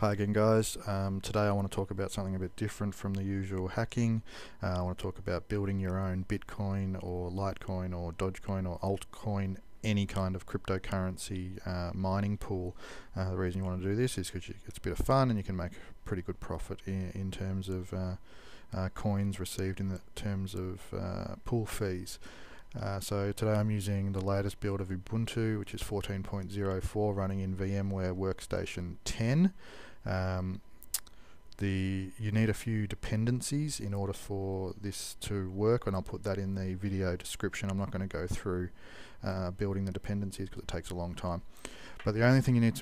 Hi again guys, today I want to talk about something a bit different from the usual hacking. I want to talk about building your own Bitcoin or Litecoin or Dogecoin or altcoin, any kind of cryptocurrency mining pool. The reason you want to do this is because it's a bit of fun and you can make pretty good profit in terms of coins received in the terms of pool fees. So today I'm using the latest build of Ubuntu, which is 14.04, running in VMware Workstation 10. You need a few dependencies in order for this to work, and I'll put that in the video description. I'm not going to go through building the dependencies because it takes a long time. But the only thing you need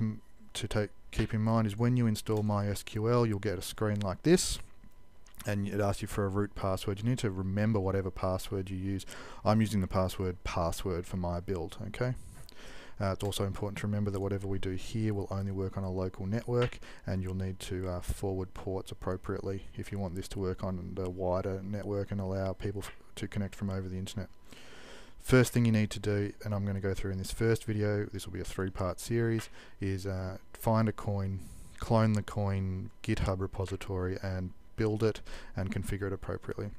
to keep in mind is when you install MySQL, you'll get a screen like this, and it asks you for a root password. You need to remember whatever password you use. I'm using the password for my build, okay? It's also important to remember that whatever we do here will only work on a local network, and you'll need to forward ports appropriately if you want this to work on the wider network and allow people to connect from over the internet. First thing you need to do, and I'm going to go through in this first video, this will be a 3-part series, is find a coin, clone the coin GitHub repository and build it and configure it appropriately.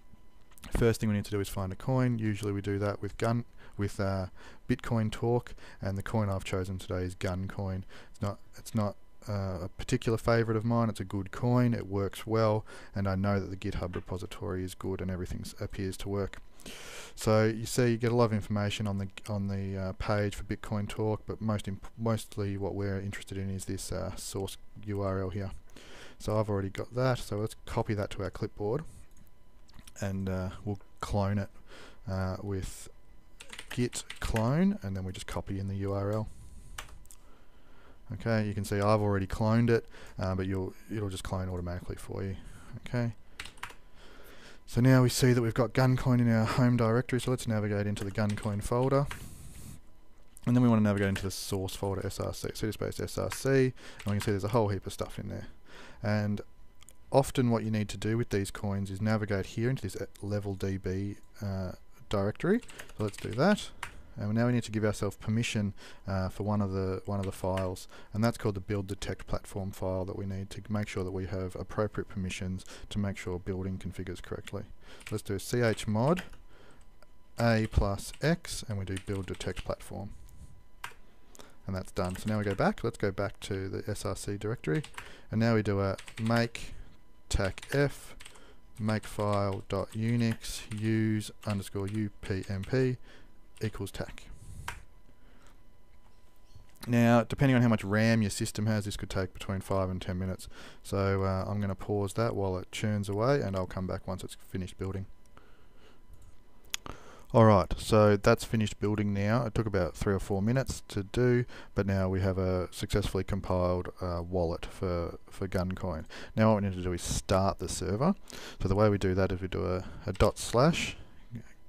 First thing we need to do is find a coin. Usually we do that with Bitcoin Talk, and the coin I've chosen today is Guncoin. It's not a particular favorite of mine. It's a good coin, it works well, and I know that the GitHub repository is good and everything appears to work. So you see, you get a lot of information on the page for Bitcoin Talk, but mostly what we're interested in is this source URL here. So I've already got that, so let's copy that to our clipboard, and we'll clone it with git clone, and then we just copy in the URL. Okay, you can see I've already cloned it, but it'll just clone automatically for you. Okay, so now we see that we've got Guncoin in our home directory, so let's navigate into the Guncoin folder, and then we want to navigate into the source folder, src, cdSpace src, and we can see there's a whole heap of stuff in there. And often what you need to do with these coins is navigate here into this level DB directory. So let's do that, and now we need to give ourselves permission for one of the files, and that's called the build detect platform file that we need to make sure that we have appropriate permissions to make sure building configures correctly. Let's do chmod a+x, and we do build detect platform, and that's done. So now we go back. Let's go back to the src directory, and now we do a make tacf makefile.unix use_upmp equals tac. Now, depending on how much RAM your system has, this could take between 5 and 10 minutes. So I'm going to pause that while it churns away, and I'll come back once it's finished building. Alright, so that's finished building now. It took about 3 or 4 minutes to do, but now we have a successfully compiled wallet for Guncoin. Now what we need to do is start the server. So the way we do that is we do a /Guncoin,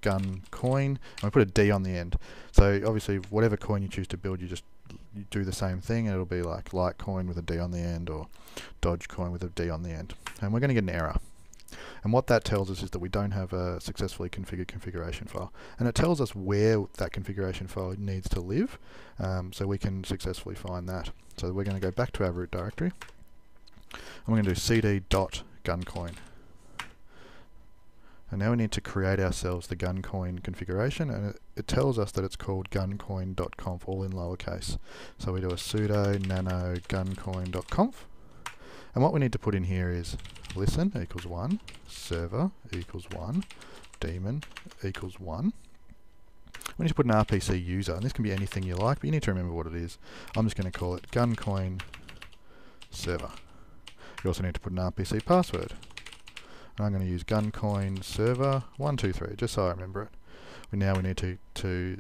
and we put a D on the end. So obviously whatever coin you choose to build, you do the same thing, and it'll be like Litecoin with a D on the end, or Dogecoin with a D on the end. And we're going to get an error. And what that tells us is that we don't have a successfully configured configuration file. And it tells us where that configuration file needs to live, so we can successfully find that. So we're going to go back to our root directory, and we're going to do cd.guncoin. And now we need to create ourselves the Guncoin configuration, and it tells us that it's called guncoin.conf, all in lowercase. So we do a sudo nano guncoin.conf. And what we need to put in here is listen equals 1, server equals 1, daemon equals 1. We need to put an RPC user, and this can be anything you like, but you need to remember what it is. I'm just going to call it Guncoin server. You also need to put an RPC password. And I'm going to use Guncoin server 123, just so I remember it. Now we need to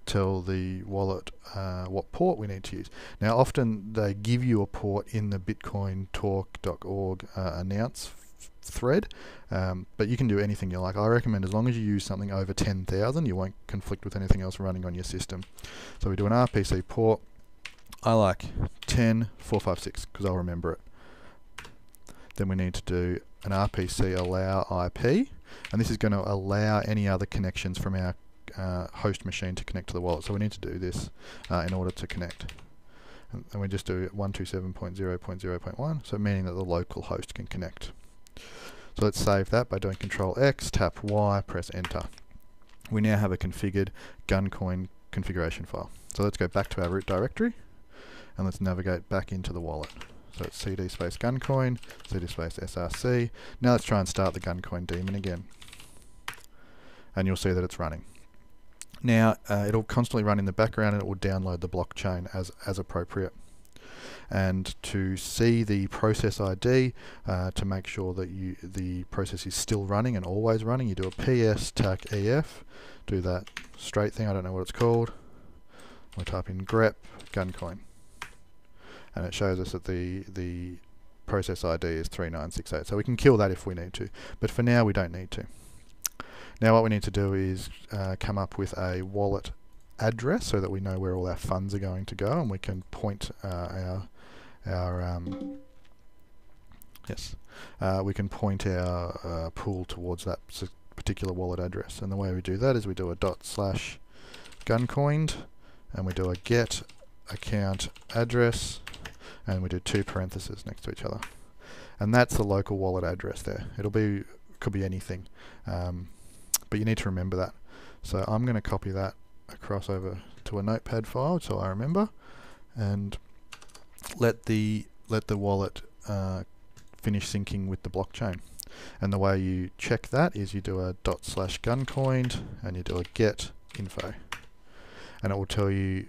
tell the wallet what port we need to use. Now often they give you a port in the bitcointalk.org announce thread, but you can do anything you like. I recommend as long as you use something over 10,000, you won't conflict with anything else running on your system. So we do an RPC port. I like 10456 because I'll remember it. Then we need to do an RPC allow IP, and this is going to allow any other connections from our host machine to connect to the wallet. So we need to do this in order to connect. and we just do 127.0.0.1, so meaning that the local host can connect. So let's save that by doing Control X, tap Y, press enter. We now have a configured Guncoin configuration file. So let's go back to our root directory and let's navigate back into the wallet. So it's cd space Guncoin, cd space src. Now let's try and start the Guncoin daemon again. And you'll see that it's running. Now it'll constantly run in the background and it will download the blockchain as appropriate. And to see the process ID, to make sure that the process is still running and always running, you do a ps tac ef, do that straight thing, I don't know what it's called. We'll type in grep Guncoin. And it shows us that the process ID is 3968. So we can kill that if we need to. But for now we don't need to. Now what we need to do is come up with a wallet address so that we know where all our funds are going to go, and we can point we can point our pool towards that particular wallet address. And the way we do that is we do a ./guncoined, and we do a get account address, and we do 2 parentheses next to each other. And that's the local wallet address there. Could be anything, but you need to remember that. So I'm going to copy that across over to a notepad file so I remember, and let the wallet finish syncing with the blockchain. And the way you check that is you do a ./guncoined and you do a get info, and it will tell you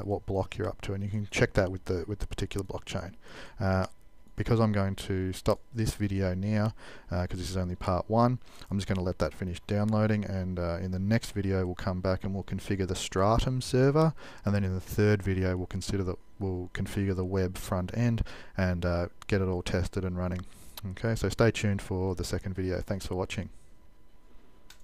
what block you're up to, and you can check that with the particular blockchain. Because I'm going to stop this video now, because this is only part 1, I'm just going to let that finish downloading, and in the next video we'll come back and we'll configure the Stratum server, and then in the third video we'll configure the web front end and get it all tested and running. Okay, so stay tuned for the second video. Thanks for watching.